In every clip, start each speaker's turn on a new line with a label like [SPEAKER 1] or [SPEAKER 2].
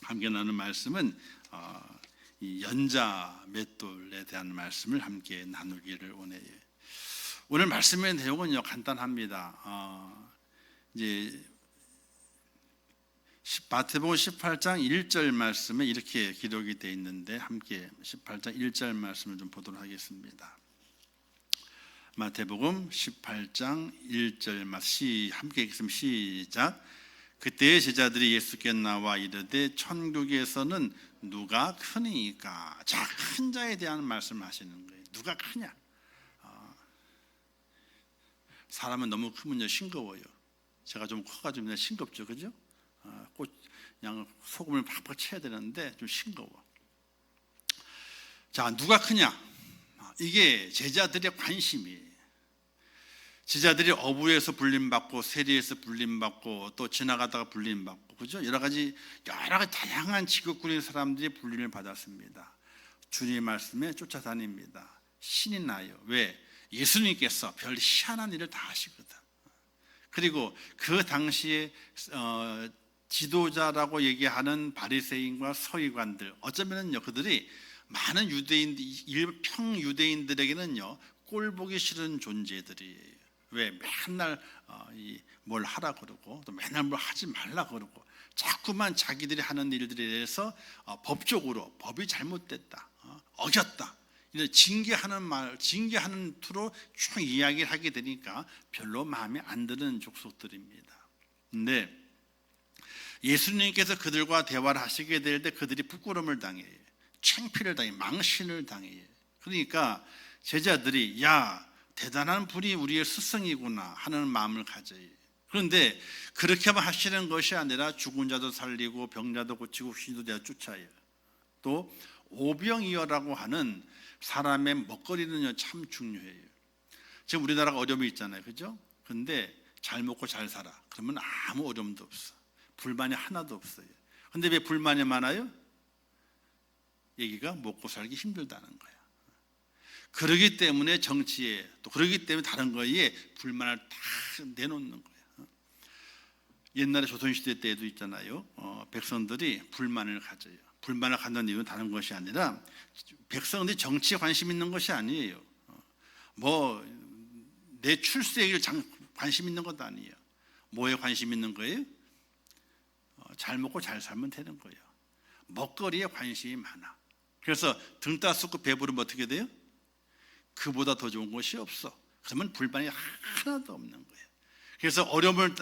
[SPEAKER 1] 함께 나누는 말씀은 이 연자 맷돌에 대한 말씀을 함께 나누기를 원해요. 오늘 말씀의 내용은요 간단합니다. 이제 마태복음 18장 1절 말씀에 이렇게 기록이 되어 있는데 함께 18장 1절 말씀을 좀 보도록 하겠습니다. 마태복음 18장 1절 말씀 함께 읽으면 시작. 그때 제자들이 예수께 나와 이르되 천국에서는 누가 크니까? 자, 큰 자에 대한 말씀을 하시는 거예요. 누가 크냐? 사람은 너무 크면요 싱거워요. 제가 좀 커가지고 그냥 싱겁죠, 그죠? 그냥 소금을 팍팍 쳐야 되는데 좀 싱거워. 자, 누가 크냐? 이게 제자들의 관심이에요. 제자들이 어부에서 불림받고 세리에서 불림받고 또 지나가다가 불림받고, 그죠? 여러 가지 다양한 직업군의 사람들이 불림을 받았습니다. 주님의 말씀에 쫓아다닙니다. 신이 나요. 왜? 예수님께서 별 희한한 일을 다 하시거든. 그리고 그 당시에 지도자라고 얘기하는 바리새인과 서기관들, 어쩌면은요 그들이 많은 평유대인들에게는요 꼴 보기 싫은 존재들이에요. 왜? 맨날 뭘 하라 그러고 또 맨날 뭘 하지 말라 그러고 자꾸만 자기들이 하는 일들에 대해서 법적으로 법이 잘못됐다, 어겼다, 이런 징계하는 투로 쭉 이야기를 하게 되니까 별로 마음에 안 드는 족속들입니다. 근데 예수님께서 그들과 대화를 하시게 될 때 그들이 부끄러움을 당해요. 창피를 당해요. 망신을 당해요. 그러니까 제자들이 야, 대단한 분이 우리의 스승이구나 하는 마음을 가져요. 그런데 그렇게만 하시는 것이 아니라 죽은 자도 살리고 병자도 고치고 귀신도 내어 쫓아요. 또 오병이어라고 하는 사람의 먹거리는요 참 중요해요. 지금 우리나라가 어려움이 있잖아요, 그죠? 근데 잘 먹고 잘 살아 그러면 아무 어려움도 없어. 불만이 하나도 없어요. 근데 왜 불만이 많아요? 얘기가 먹고 살기 힘들다는 거야. 그러기 때문에 정치에, 또 그러기 때문에 다른 거에 불만을 다 내놓는 거야. 옛날에 조선시대 때에도 있잖아요. 백성들이 불만을 가져요. 불만을 갖는 이유는 다른 것이 아니라 백성들이 정치에 관심 있는 것이 아니에요. 내 출세에 관심 있는 것도 아니에요. 뭐에 관심 있는 거예요? 잘 먹고 잘 살면 되는 거예요. 먹거리에 관심이 많아. 그래서 등 따숩고 배부르면 어떻게 돼요? 그보다 더 좋은 것이 없어. 그러면 불만이 하나도 없는 거예요. 그래서 어려움을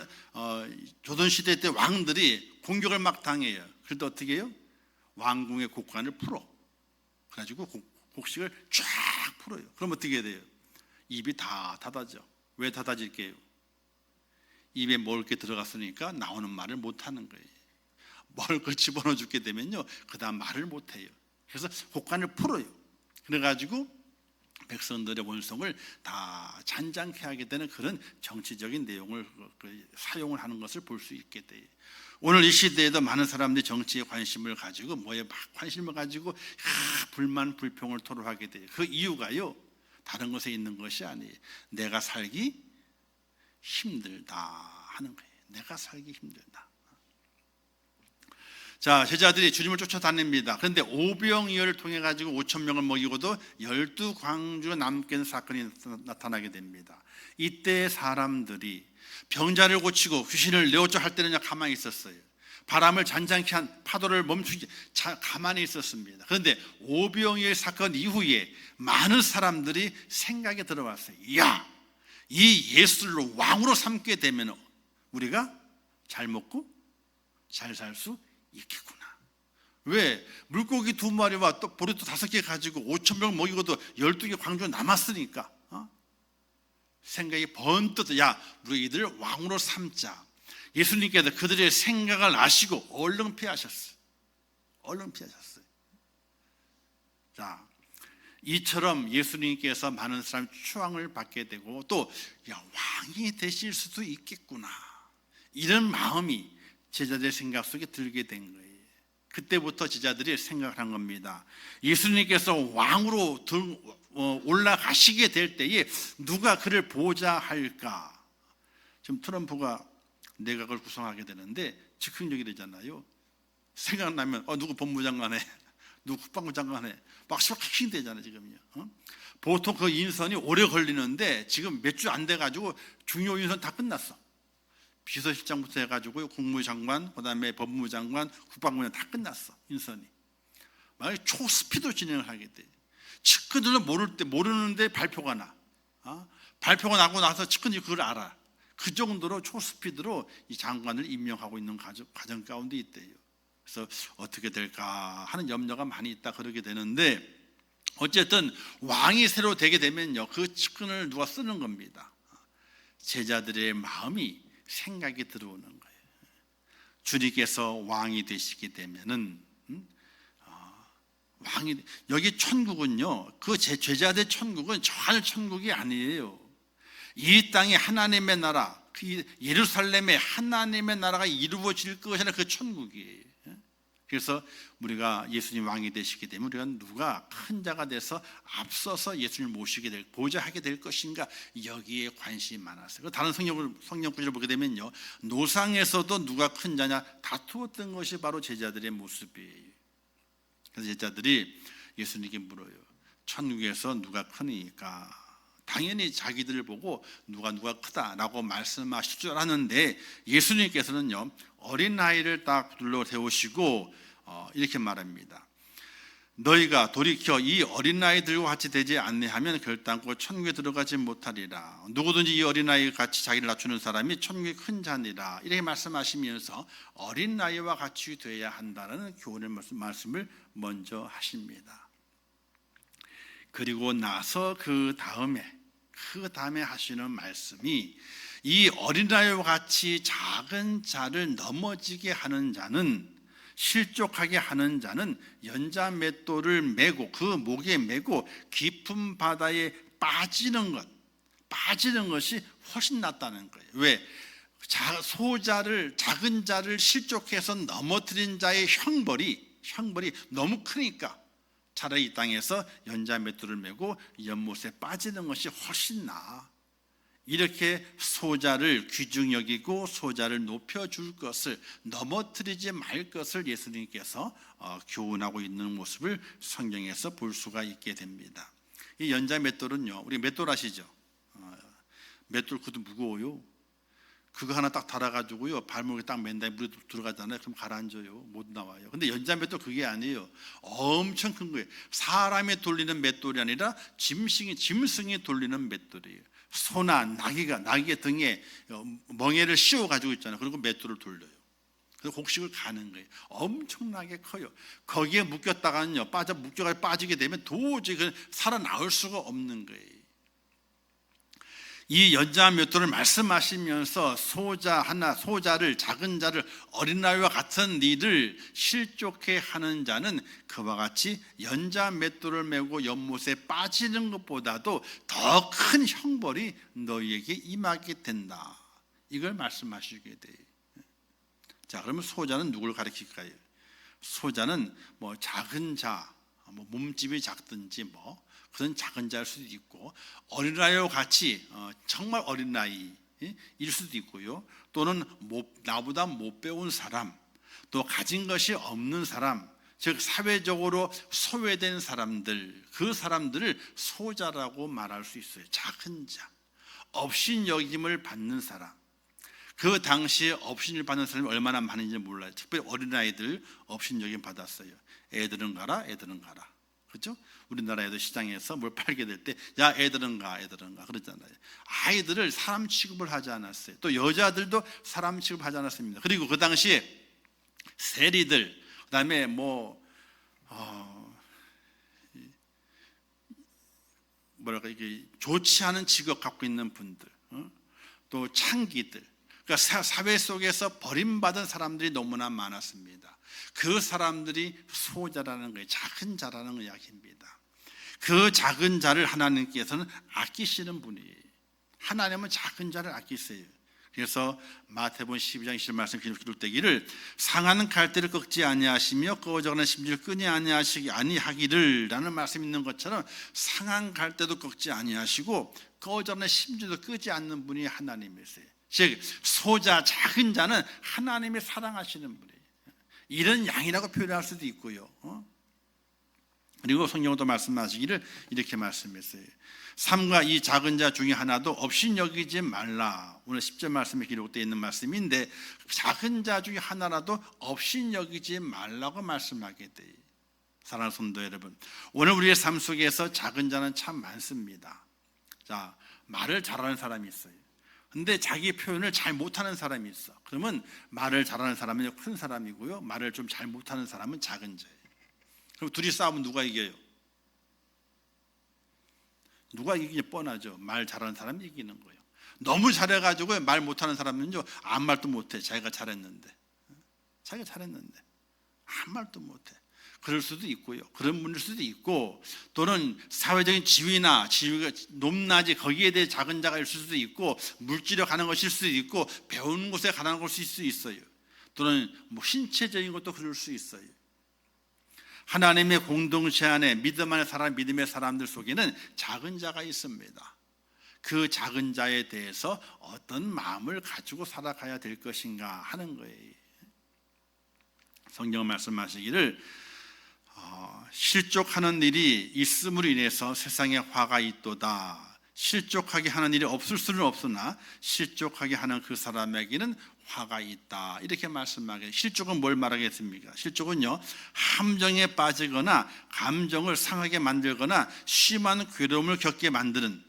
[SPEAKER 1] 조선시대 때 왕들이 공격을 막 당해요. 그럴 때 어떻게 해요? 왕궁의 곡관을 풀어. 그래가지고 곡식을 쫙 풀어요. 그럼 어떻게 돼요? 입이 다 닫아져. 왜 닫아질게요? 입에 먹을 게 들어갔으니까 나오는 말을 못하는 거예요. 먹을 걸 집어넣어 주게 되면요 그 다음 말을 못해요. 그래서 곡관을 풀어요. 그래가지고 백성들의 원성을 다 잔잔케 하게 되는 그런 정치적인 내용을 사용을 하는 것을 볼 수 있게 돼요. 오늘 이 시대에도 많은 사람들이 정치에 관심을 가지고 뭐에 막 관심을 가지고 불만 불평을 토로하게 돼요. 그 이유가요 다른 것에 있는 것이 아니에요. 내가 살기 힘들다 하는 거예요. 내가 살기 힘들다. 자, 제자들이 주님을 쫓아다닙니다. 그런데 오병이어를 통해 가지고 5천 명을 먹이고도 12광주가 남게 된 사건이 나타나게 됩니다. 이때 사람들이 병자를 고치고 귀신을 내어쫓 할 때는 가만히 있었어요. 바람을 잔잔케 한 파도를 멈추지 가만히 있었습니다. 그런데 오병이어 사건 이후에 많은 사람들이 생각에 들어왔어요. 야, 이 예수를 왕으로 삼게 되면 우리가 잘 먹고 잘 살 수 있겠구나. 왜? 물고기 2마리와 또 보리도 5개 가지고 5천 명 먹이고도 12개 광주가 남았으니까 생각이 번뜩, 야, 우리 이들 왕으로 삼자. 예수님께서 그들의 생각을 아시고 얼른 피하셨어요. 자, 이처럼 예수님께서 많은 사람이 추앙을 받게 되고 또 야, 왕이 되실 수도 있겠구나 이런 마음이 제자들의 생각 속에 들게 된 거예요. 그때부터 제자들이 생각을 한 겁니다. 예수님께서 왕으로 올라가시게 될 때에 누가 그를 보자 할까? 지금 트럼프가 내각을 구성하게 되는데 즉흥적이 되잖아요. 생각나면 누구 법무장관에 누구 국방부 장관에 막 킥킹되잖아요 지금요. 보통 그 인선이 오래 걸리는데 지금 몇 주 안 돼가지고 중요 인선 다 끝났어. 비서실장부터 해가지고 국무장관, 그다음에 법무장관, 국방부장 다 끝났어 인선이. 만약에 초스피드로 진행을 하게 돼. 측근들은 모르는데 발표가 나. 발표가 나고 나서 측근들이 그걸 알아. 그 정도로 초스피드로 이 장관을 임명하고 있는 과정 가운데 있대요. 그래서 어떻게 될까 하는 염려가 많이 있다 그러게 되는데, 어쨌든 왕이 새로 되게 되면요 그 측근을 누가 쓰는 겁니다. 제자들의 마음이 생각이 들어오는 거예요. 주님께서 왕이 되시게 되면은 왕이, 여기 천국은요 그 제자들 천국은 저 하늘 천국이 아니에요. 이 땅에 하나님의 나라, 그 예루살렘에 하나님의 나라가 이루어질 것이라 그 천국이에요. 그래서 우리가 예수님 왕이 되시게 되면 우리가 누가 큰 자가 돼서 앞서서 예수님을 모시게 될, 보좌하게 될 것인가, 여기에 관심이 많았어요. 다른 성경 구절을 보게 되면요 노상에서도 누가 큰 자냐 다투었던 것이 바로 제자들의 모습이에요. 그래서 제자들이 예수님께 물어요. 천국에서 누가 크니까? 당연히 자기들을 보고 누가 크다라고 말씀하실 줄 알았는데, 예수님께서는요 어린아이를 딱 둘러 세우시고 이렇게 말합니다. 너희가 돌이켜 이 어린아이들과 같이 되지 아니하면 결단코 천국에 들어가지 못하리라. 누구든지 이 어린아이 같이 자기를 낮추는 사람이 천국의 큰 자니라. 이렇게 말씀하시면서 어린아이와 같이 돼야 한다는 교훈의 말씀을 먼저 하십니다. 그리고 나서 그 다음에 하시는 말씀이, 이 어린아이와 같이 작은 자를 넘어지게 하는 자는, 실족하게 하는 자는 연자 맷돌을 메고 그 목에 메고 깊은 바다에 빠지는 것이 훨씬 낫다는 거예요. 왜? 작은 자를 실족해서 넘어뜨린 자의 형벌이 너무 크니까 차라리 이 땅에서 연자 맷돌을 메고 연못에 빠지는 것이 훨씬 나아. 이렇게 소자를 귀중 여기고 소자를 높여줄 것을, 넘어뜨리지 말 것을 예수님께서 교훈하고 있는 모습을 성경에서 볼 수가 있게 됩니다. 이 연자 맷돌은요, 우리 맷돌 아시죠? 맷돌 그것도 무거워요. 그거 하나 딱 달아가지고요 발목에 딱 맨 다음에 물에 들어가잖아요. 그럼 가라앉아요. 못 나와요. 근데 연자 맷돌 그게 아니에요. 엄청 큰 거예요. 사람이 돌리는 맷돌이 아니라 짐승이 돌리는 맷돌이에요. 소나 나귀의 등에 멍에를 씌워 가지고 있잖아요. 그리고 맷돌을 돌려요. 그래서 곡식을 가는 거예요. 엄청나게 커요. 거기에 묶였다가는요 묶여가 빠지게 되면 도저히 살아나올 수가 없는 거예요. 이 연자 맷돌을 말씀하시면서 소자를, 작은 자를, 어린아이와 같은 니를 실족해 하는 자는 그와 같이 연자 맷돌을 메고 연못에 빠지는 것보다도 더 큰 형벌이 너희에게 임하게 된다. 이걸 말씀하시게 돼요. 자, 그러면 소자는 누구를 가리킬까요? 소자는 작은 자, 몸집이 작든지 그런 작은 자일 수도 있고, 어린아이와 같이 정말 어린아이일 수도 있고요. 또는 나보다 못 배운 사람, 또 가진 것이 없는 사람, 즉 사회적으로 소외된 사람들, 그 사람들을 소자라고 말할 수 있어요. 작은 자, 업신여김을 받는 사람. 그 당시에 업신을 받는 사람이 얼마나 많은지 몰라요. 특별히 어린아이들 업신여김 받았어요. 애들은 가라. 그렇죠? 우리나라에도 시장에서 뭘 팔게 될 때 야 애들은 가 그러잖아요. 아이들을 사람 취급을 하지 않았어요. 또 여자들도 사람 취급하지 않았습니다. 그리고 그 당시에 세리들, 그다음에 이게 좋지 않은 직업 갖고 있는 분들, 또 창기들, 그러니까 사회 속에서 버림받은 사람들이 너무나 많았습니다. 그 사람들이 소자라는 거예요. 작은 자라는 이야기입니다. 그 작은 자를 하나님께서는 아끼시는 분이에요. 하나님은 작은 자를 아끼세요. 그래서 마태복음 12장 20절 말씀 기록되기를 상하는 갈대를 꺾지 아니하시며 꺼져가는 심지를 끄지 아니하기를 라는 말씀이 있는 것처럼, 상한 갈대도 꺾지 아니하시고 꺼져가는 심지도 끄지 않는 분이 하나님이세요. 즉 소자, 작은 자는 하나님이 사랑하시는 분이에요. 이런 양이라고 표현할 수도 있고요. 그리고 성경도 말씀하시기를 이렇게 말씀했어요. 삼가 이 작은 자 중에 하나도 없인 여기지 말라. 오늘 10절 말씀에 기록되어 있는 말씀인데 작은 자 중에 하나라도 없인 여기지 말라고 말씀하게 돼요. 사랑하는 성도 여러분, 오늘 우리의 삶 속에서 작은 자는 참 많습니다. 자, 말을 잘하는 사람이 있어요. 근데 자기 표현을 잘 못하는 사람이 있어. 그러면 말을 잘하는 사람은 큰 사람이고요, 말을 좀 잘 못하는 사람은 작은 자예요. 그럼 둘이 싸우면 누가 이겨요? 누가 이기냐 뻔하죠. 말 잘하는 사람이 이기는 거예요. 너무 잘해가지고 말 못하는 사람은요, 아무 말도 못해. 자기가 잘했는데 아무 말도 못해. 그럴 수도 있고요. 그런 분일 수도 있고, 또는 사회적인 지위가 높낮이 거기에 대해 작은 자가 있을 수도 있고, 물질에 가는 것일 수도 있고, 배우는 곳에 가는 것일 수도 있어요. 또는 신체적인 것도 그럴 수 있어요. 하나님의 공동체 안에 믿음 안에 살아가는 믿음의 사람들 속에는 작은 자가 있습니다. 그 작은 자에 대해서 어떤 마음을 가지고 살아가야 될 것인가 하는 거예요. 성경 말씀하시기를 실족하는 일이 있음으로 인해서 세상에 화가 있도다. 실족하게 하는 일이 없을 수는 없으나 실족하게 하는 그 사람에게는 화가 있다. 이렇게 말씀하게. 실족은 뭘 말하겠습니까? 실족은요, 함정에 빠지거나 감정을 상하게 만들거나 심한 괴로움을 겪게 만드는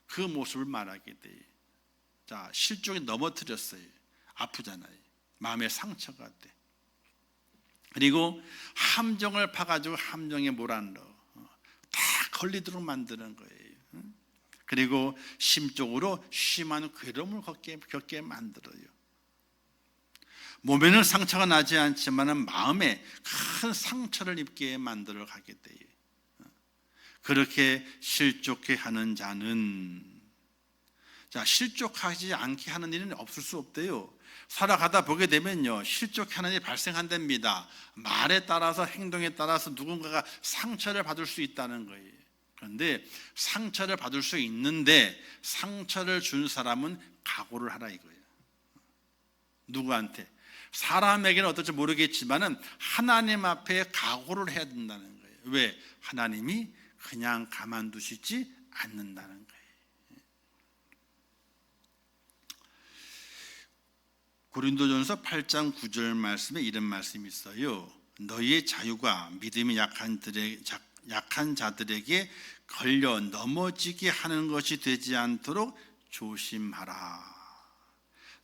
[SPEAKER 1] 그 모습을 말하게 돼요. 자, 실족이 넘어뜨렸어요. 아프잖아요. 마음에 상처가 돼. 그리고 함정을 파가지고 함정에 몰아넣어 다 걸리도록 만드는 거예요. 그리고 심적으로 심한 괴로움을 겪게 만들어요. 몸에는 상처가 나지 않지만 마음에 큰 상처를 입게 만들어 가게 돼요. 그렇게 실족해 하는 자는, 자, 실족하지 않게 하는 일은 없을 수 없대요. 살아가다 보게 되면요, 실족하는 일이 발생한답니다. 말에 따라서 행동에 따라서 누군가가 상처를 받을 수 있다는 거예요. 그런데 상처를 받을 수 있는데 상처를 준 사람은 각오를 하라 이거예요. 누구한테? 사람에게는 어떨지 모르겠지만은 하나님 앞에 각오를 해야 된다는 거예요. 왜? 하나님이 그냥 가만두시지 않는다는 거예요. 고린도전서 8장 9절 말씀에 이런 말씀이 있어요. 너희의 자유가 믿음이 약한 자들에게 걸려 넘어지게 하는 것이 되지 않도록 조심하라.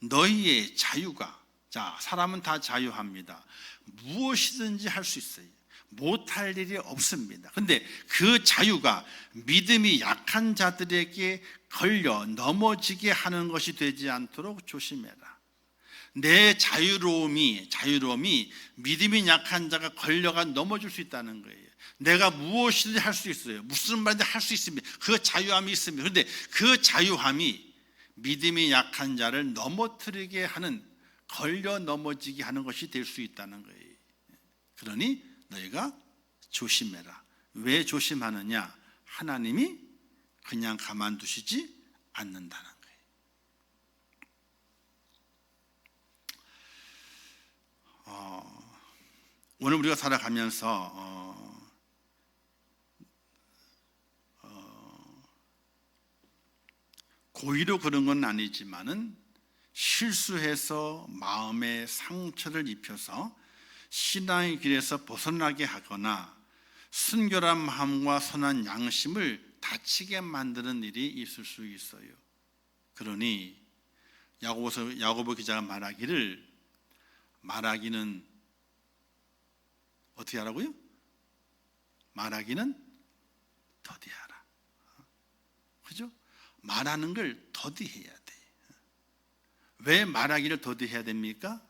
[SPEAKER 1] 너희의 자유가, 자, 사람은 다 자유합니다. 무엇이든지 할 수 있어요. 못할 일이 없습니다. 근데 그 자유가 믿음이 약한 자들에게 걸려 넘어지게 하는 것이 되지 않도록 조심해라. 내 자유로움이 믿음이 약한 자가 걸려가 넘어질 수 있다는 거예요. 내가 무엇이든지 할 수 있어요. 무슨 말인지 할 수 있습니다. 그 자유함이 있습니다. 그런데 그 자유함이 믿음이 약한 자를 넘어뜨리게 하는, 걸려 넘어지게 하는 것이 될 수 있다는 거예요. 그러니 너희가 조심해라. 왜 조심하느냐? 하나님이 그냥 가만두시지 않는다는 거예요. 오늘 우리가 살아가면서 고의로 그런 건 아니지만은 실수해서 마음에 상처를 입혀서 신앙의 길에서 벗어나게 하거나 순결한 마음과 선한 양심을 다치게 만드는 일이 있을 수 있어요. 그러니 야고보 기자가 말하기는 어떻게 하라고요? 말하기는 더디하라. 그죠? 말하는 걸 더디해야 돼. 왜 말하기를 더디해야 됩니까?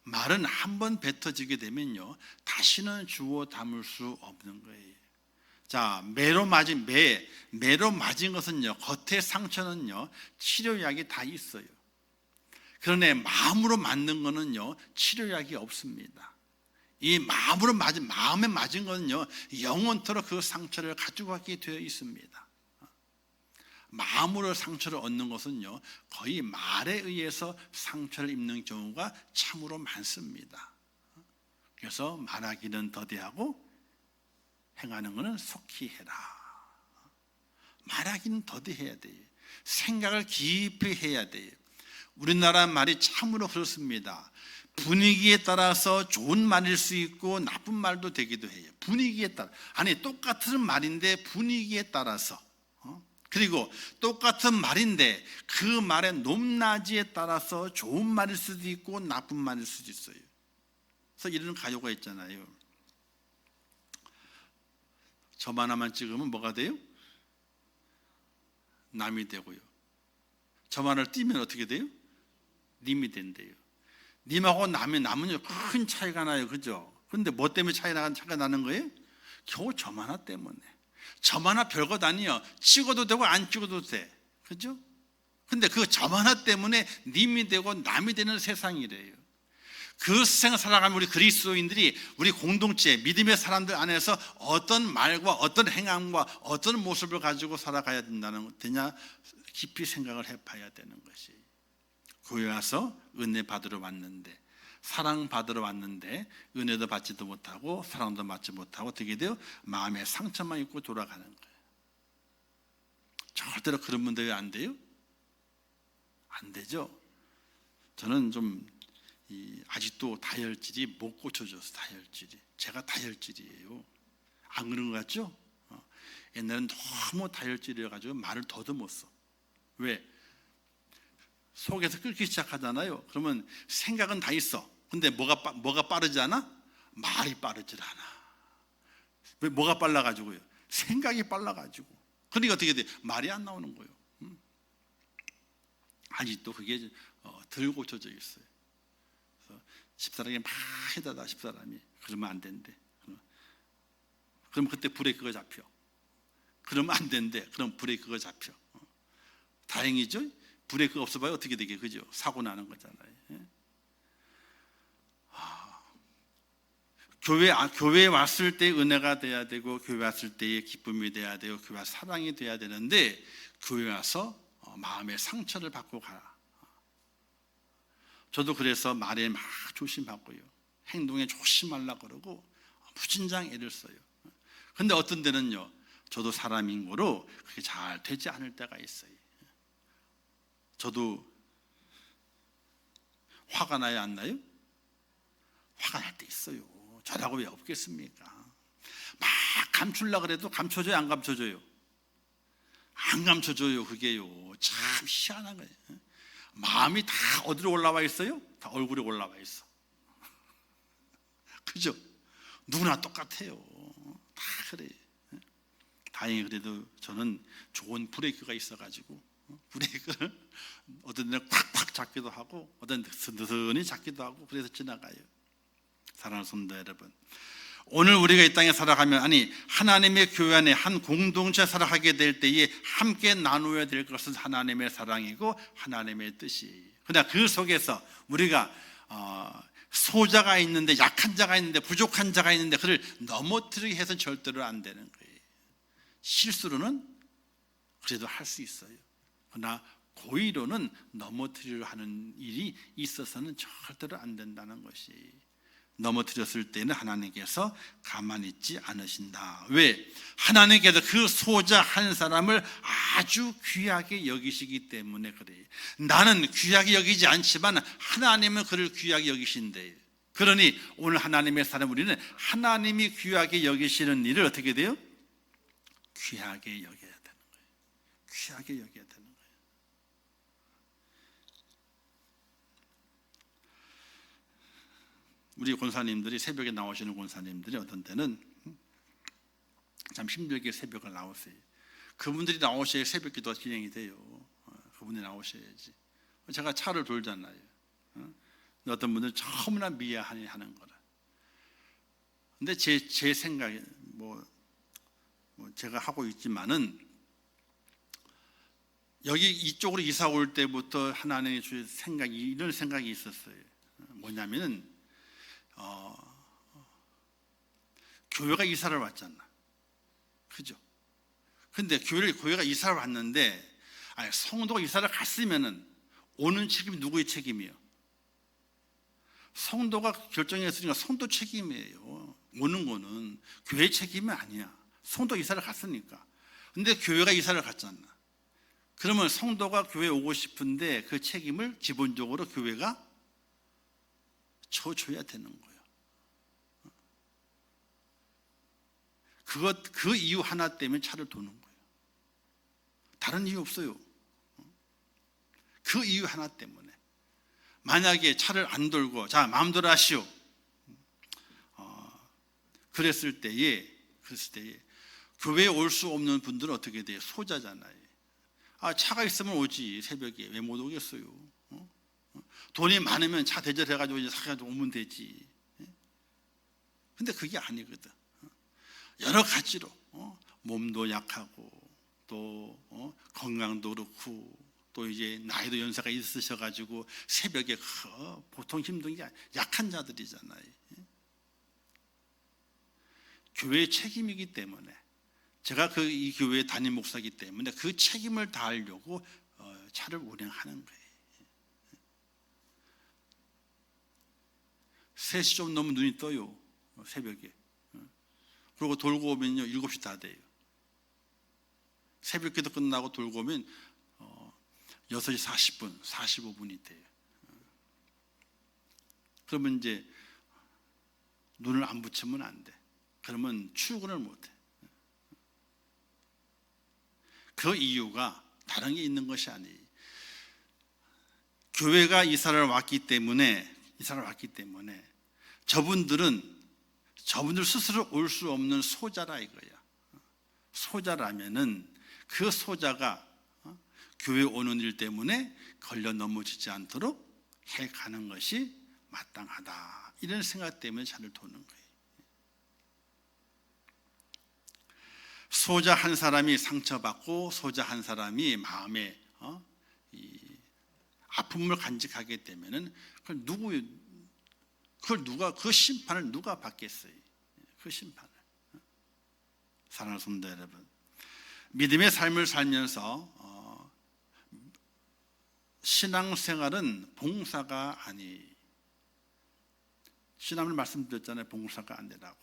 [SPEAKER 1] 말은 한번 뱉어지게 되면요, 다시는 주워 담을 수 없는 거예요. 자, 매로 맞은 것은요, 겉의 상처는요, 치료약이 다 있어요. 그런데 마음으로 맞는 거는요, 치료약이 없습니다. 이 마음에 맞은 거는요, 영원토록 그 상처를 가지고 가게 되어 있습니다. 마음으로 상처를 얻는 것은요, 거의 말에 의해서 상처를 입는 경우가 참으로 많습니다. 그래서 말하기는 더디하고 행하는 것은 속히 해라. 말하기는 더디해야 돼요. 생각을 깊이 해야 돼요. 우리나라 말이 참으로 그렇습니다. 분위기에 따라서 좋은 말일 수 있고 나쁜 말도 되기도 해요. 분위기에 따라. 아니 똑같은 말인데 분위기에 따라서, 그리고 똑같은 말인데 그 말의 높낮이에 따라서 좋은 말일 수도 있고 나쁜 말일 수도 있어요. 그래서 이런 가요가 있잖아요. 점 하나만 찍으면 뭐가 돼요? 남이 되고요. 점 하나를 띄면 어떻게 돼요? 님이 된대요. 님하고 남은요 큰 차이가 나요. 그죠? 그런데 뭐 때문에 차이가 나는 거예요? 겨우 점 하나 때문에. 점 하나 별것 아니에요. 찍어도 되고 안 찍어도 돼. 그죠? 근데 그 점 하나 때문에 님이 되고 남이 되는 세상이래요. 그 세상 살아가면 우리 그리스도인들이 우리 공동체 믿음의 사람들 안에서 어떤 말과 어떤 행함과 어떤 모습을 가지고 살아가야 되냐 깊이 생각을 해봐야 되는 것이. 교회 와서 은혜 받으러 왔는데, 사랑 받으러 왔는데 은혜도 받지도 못하고 사랑도 받지 못하고 어떻게 돼요? 마음에 상처만 입고 돌아가는 거예요. 절대로 그런 분들 안 돼요? 안 되죠. 저는 좀 아직도 다혈질이 못 고쳐져서 다혈질이. 제가 다혈질이에요. 안 그런 것 같죠? 옛날엔 너무 다혈질이어가지고 말을 더듬었어. 왜? 속에서 끓기 시작하잖아요. 그러면 생각은 다 있어. 근데 뭐가 빠르지 않아? 말이 빠르질 않아. 왜? 뭐가 빨라가지고요? 생각이 빨라가지고. 그러니까 어떻게 돼? 말이 안 나오는 거예요. 아직도 그게 덜 고쳐져 있어요. 집사람이 막 해다다 집사람이 그러면 안 된대. 그럼 그때 브레이크가 잡혀. 그러면 안 된대. 그럼 브레이크가 잡혀. 다행이죠. 브레이크가 없어봐야 어떻게 되게, 그죠? 사고 나는 거잖아요. 교회에 왔을 때 은혜가 돼야 되고, 교회 왔을 때의 기쁨이 돼야 되고, 교회 와서 사랑이 돼야 되는데, 교회 와서 마음의 상처를 받고 가라. 저도 그래서 말에 막 조심하고요, 행동에 조심하려고 그러고 무진장 애를 써요. 근데 어떤 데는요, 저도 사람인 거로 그게 잘 되지 않을 때가 있어요. 저도 화가 나요, 안 나요? 화가 날 때 있어요. 저라고 왜 없겠습니까? 막 감추려고 해도 감춰줘요, 안 감춰줘요? 안 감춰줘요. 그게요, 참 희한한 거예요. 마음이 다 어디로 올라와 있어요? 다 얼굴에 올라와 있어. 그죠? 누구나 똑같아요. 다 그래요. 다행히 그래도 저는 좋은 브레이크가 있어가지고 브레이크를 어떤 데는 팍팍 잡기도 하고 어떤 데는 느슨히 잡기도 하고 그래서 지나가요. 사랑하는 성도 여러분, 오늘 우리가 이 땅에 살아가면, 아니 하나님의 교회 안에 한 공동체 살아가게 될 때에 함께 나누어야 될 것은 하나님의 사랑이고 하나님의 뜻이에요. 그러나 그 속에서 우리가 소자가 있는데, 약한 자가 있는데, 부족한 자가 있는데 그를 넘어뜨리게 해서 절대로 안 되는 거예요. 실수로는 그래도 할 수 있어요. 그러나 고의로는 넘어뜨리려 하는 일이 있어서는 절대로 안 된다는 것이. 넘어뜨렸을 때는 하나님께서 가만히 있지 않으신다. 왜? 하나님께서 그 소자 한 사람을 아주 귀하게 여기시기 때문에 그래요. 나는 귀하게 여기지 않지만 하나님은 그를 귀하게 여기신대요. 그러니 오늘 하나님의 사람, 우리는 하나님이 귀하게 여기시는 일을 어떻게 돼요? 귀하게 여겨야 되는 거예요. 귀하게 여겨야 되는 거예요. 우리 권사님들이, 새벽에 나오시는 권사님들이 어떤 때는 참 힘들게 새벽을 나오세요. 그분들이 나오셔야 새벽 기도가 진행이 돼요. 그분이 나오셔야지. 제가 차를 돌잖아요. 어떤 분들은 너무나 미안해 하는 거라. 근데 제 생각에 뭐 제가 하고 있지만은, 여기 이쪽으로 이사 올 때부터 하나님의 주의 생각이, 이런 생각이 있었어요. 뭐냐면은 교회가 이사를 왔잖아. 그죠? 근데 교회가 이사를 왔는데, 아니, 성도가 이사를 갔으면은 오는 책임이 누구의 책임이에요? 성도가 결정했으니까 성도 책임이에요. 오는 거는 교회 책임이 아니야. 성도 이사를 갔으니까. 근데 교회가 이사를 갔잖아. 그러면 성도가 교회에 오고 싶은데 그 책임을 기본적으로 교회가 져줘야 되는 거예요. 그 이유 하나 때문에 차를 도는 거예요. 다른 이유 없어요. 그 이유 하나 때문에. 만약에 차를 안 돌고 자 마음대로 하시오. 그랬을 때에 교회에 올 수 없는 분들은 어떻게 돼요? 소자잖아요. 차가 있으면 오지. 새벽에 왜 못 오겠어요? 돈이 많으면 차 대절해가지고 이제 사가지고 오면 되지. 근데 그게 아니거든. 여러 가지로 몸도 약하고 또 건강도 그렇고 또 이제 나이도 연세가 있으셔가지고 새벽에 보통 힘든 게 약한 자들이잖아요. 교회의 책임이기 때문에 제가 이 교회의 담임 목사이기 때문에 그 책임을 다하려고 차를 운행하는 거예요. 3시 좀 넘으면 눈이 떠요. 새벽에. 그리고 돌고 오면요 7시 다 돼요. 새벽기도 끝나고 돌고 오면 6시 40분, 45분이 돼요. 그러면 이제 눈을 안 붙이면 안 돼. 그러면 출근을 못 해. 그 이유가 다른 게 있는 것이 아니에요. 교회가 이사를 왔기 때문에 저분들 스스로 올 수 없는 소자라 이거야. 소자라면은 그 소자가 교회 오는 일 때문에 걸려 넘어지지 않도록 해가는 것이 마땅하다. 이런 생각 때문에 차를 도는 거예요. 소자 한 사람이 상처받고 소자 한 사람이 마음에 이 아픔을 간직하게 되면은 그 심판을 누가 받겠어요? 그 심판을. 사랑하는 성도 여러분, 믿음의 삶을 살면서 신앙생활은 봉사가 아니. 신앙을 말씀드렸잖아요. 봉사가 아니라고.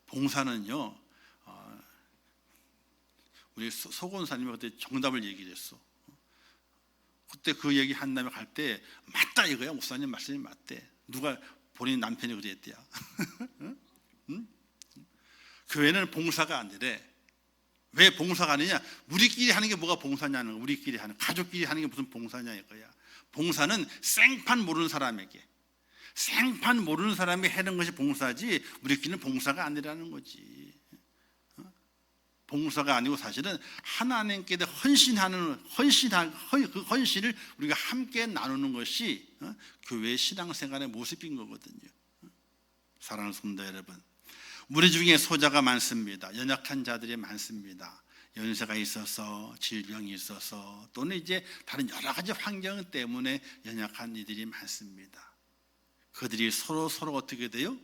[SPEAKER 1] 봉사는요. 우리 소곤사님이 그때 정답을 얘기를 했어. 그때 그 얘기 한 다음에 갈 때 맞다 이거야. 목사님 말씀이 맞대. 누가 본인 남편이 그랬대요. 응? 교회는 봉사가 아니래. 왜 봉사가 아니냐? 우리끼리 하는 게 뭐가 봉사냐는 거야. 우리끼리 하는, 가족끼리 하는 게 무슨 봉사냐 이거야. 봉사는 생판 모르는 사람에게, 생판 모르는 사람이 하는 것이 봉사지 우리끼리는 봉사가 아니라는 거지. 봉사가 아니고 사실은 하나님께 그 헌신을 우리가 함께 나누는 것이 교회의 신앙생활의 모습인 거거든요. 사랑하는 성도 여러분, 우리 중에 소자가 많습니다. 연약한 자들이 많습니다. 연세가 있어서, 질병이 있어서, 또는 이제 다른 여러 가지 환경 때문에 연약한 이들이 많습니다. 그들이 서로 어떻게 돼요?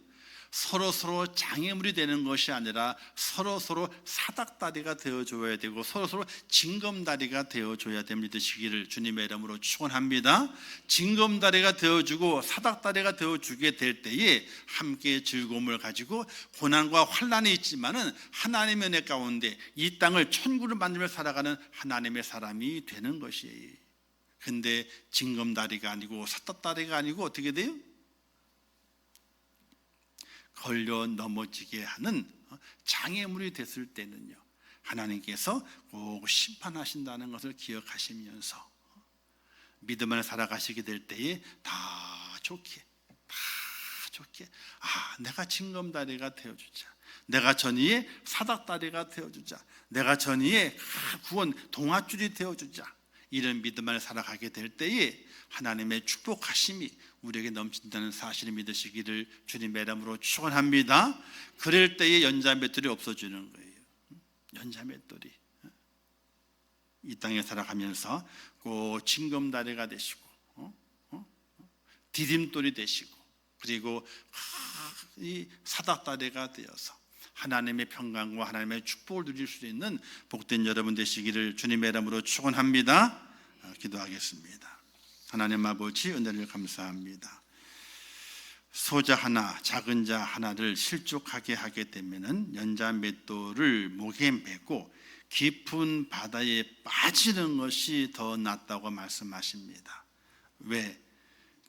[SPEAKER 1] 서로 장애물이 되는 것이 아니라 서로 사닥다리가 되어줘야 되고 서로 징검다리가 되어줘야 됩니다시기를 주님의 이름으로 축원합니다. 징검다리가 되어주고 사닥다리가 되어주게 될 때에 함께 즐거움을 가지고 고난과 환난이 있지만은 하나님의 은혜 가운데 이 땅을 천국을 만들며 살아가는 하나님의 사람이 되는 것이에요. 근데 징검다리가 아니고 사닥다리가 아니고 어떻게 돼요? 걸려 넘어지게 하는 장애물이 됐을 때는요, 하나님께서 꼭 심판하신다는 것을 기억하시면서 믿음 안에 살아가시게 될 때에 다 좋게 내가 징검다리가 되어주자, 내가 전이의 사닥다리가 되어주자, 내가 전이의 구원 동아줄이 되어주자, 이런 믿음 안에 살아가게 될 때에 하나님의 축복하심이 우리에게 넘친다는 사실을 믿으시기를 주님의 이름으로 축원합니다. 그럴 때에 연자맷돌이 없어지는 거예요. 연자맷돌이 이 땅에 살아가면서 꼭 징검다리가 되시고 디딤돌이 되시고 그리고 이 사닥다리가 되어서 하나님의 평강과 하나님의 축복을 누릴 수 있는 복된 여러분 되시기를 주님의 이름으로 축원합니다. 기도하겠습니다. 하나님 아버지, 은혜를 감사합니다. 소자 하나, 작은 자 하나를 실족하게 하게 되면은 연자 맷돌을 목에 메고 깊은 바다에 빠지는 것이 더 낫다고 말씀하십니다. 왜?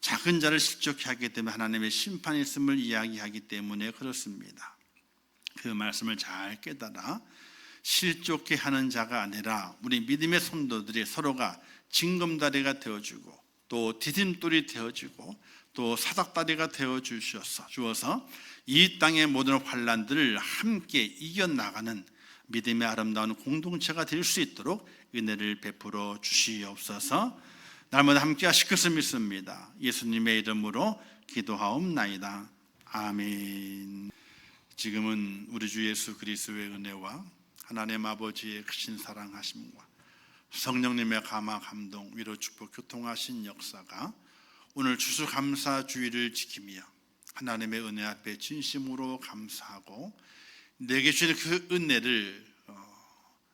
[SPEAKER 1] 작은 자를 실족케 하게 되면 하나님의 심판이 있음을 이야기하기 때문에 그렇습니다. 그 말씀을 잘 깨달아 실족케 하는 자가 아니라 우리 믿음의 성도들이 서로가 징검다리가 되어주고 또 디딤돌이 되어주고 또 사닥다리가 되어주어서 이 땅의 모든 환난들을 함께 이겨나가는 믿음의 아름다운 공동체가 될 수 있도록 은혜를 베풀어 주시옵소서. 날마다 함께 하실 것을 믿습니다. 예수님의 이름으로 기도하옵나이다. 아멘. 지금은 우리 주 예수 그리스도의 은혜와 하나님 아버지의 크신 사랑하심과 성령님의 감화 감동 위로 축복 교통하신 역사가 오늘 추수감사주의를 지키며 하나님의 은혜 앞에 진심으로 감사하고 내게 주신 그 은혜를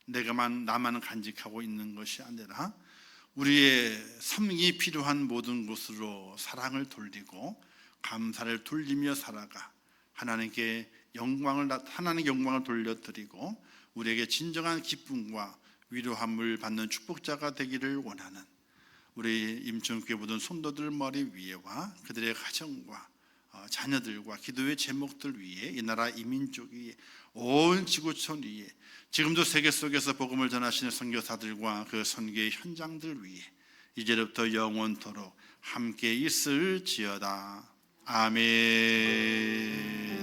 [SPEAKER 1] 나만 간직하고 있는 것이 아니라 우리의 삶이 필요한 모든 곳으로 사랑을 돌리고 감사를 돌리며 살아가 하나님께 영광을 돌려드리고 우리에게 진정한 기쁨과 위로함을 받는 축복자가 되기를 원하는 우리 임천교회 모든 성도들 머리 위에와 그들의 가정과 자녀들과 기도의 제목들 위에 이 나라 이민족 위에 온 지구촌 위에 지금도 세계 속에서 복음을 전하시는 선교사들과 그 선교의 현장들 위에 이제부터 영원토록 함께 있을지어다. 아멘.